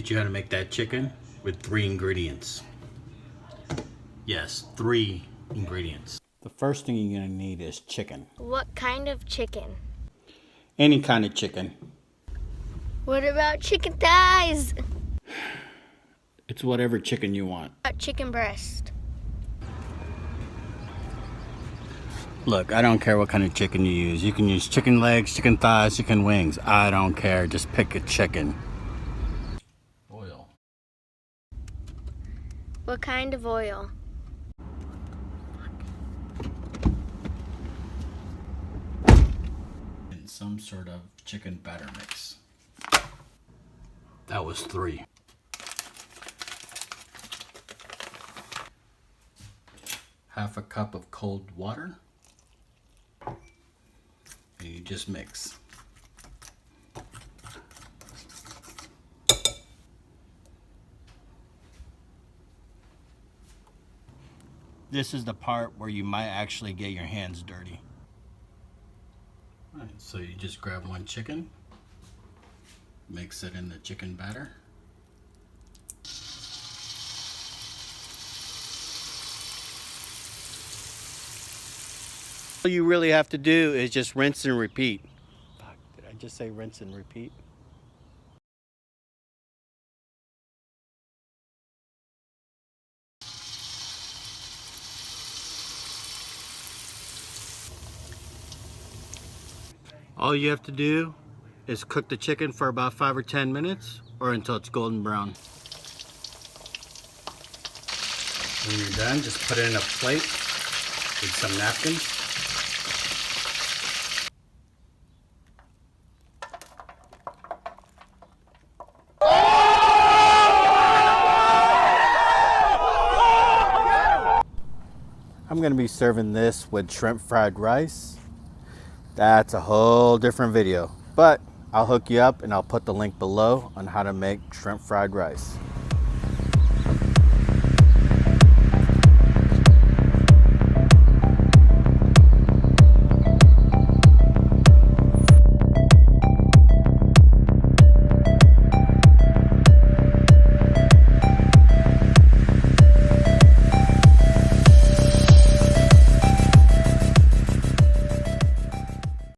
teach you how to make that chicken with 3 ingredients. Yes, 3 ingredients. The first thing you're gonna need is chicken. What kind of chicken? Any kind of chicken. What about chicken thighs? It's whatever chicken you want. What about chicken breast? Look, I don't care what kind of chicken you use. You can use chicken legs, chicken thighs, chicken wings. I don't care. Just pick a chicken. Oil. What kind of oil? And some sort of chicken batter mix. That was 3. Half a cup of cold water. And you just mix. This is the part where you might actually get your hands dirty. All right, so you just grab 1 chicken, mix it in the chicken batter. All you really have to do is just rinse and repeat. Fuck, did I just say rinse and repeat? All you have to do is cook the chicken for about 5 or 10 minutes or until it's golden brown. When you're done, just put it in a plate with some napkins. I'm gonna be serving this with shrimp fried rice. That's a whole different video, but I'll hook you up and I'll put the link below on how to make shrimp fried rice.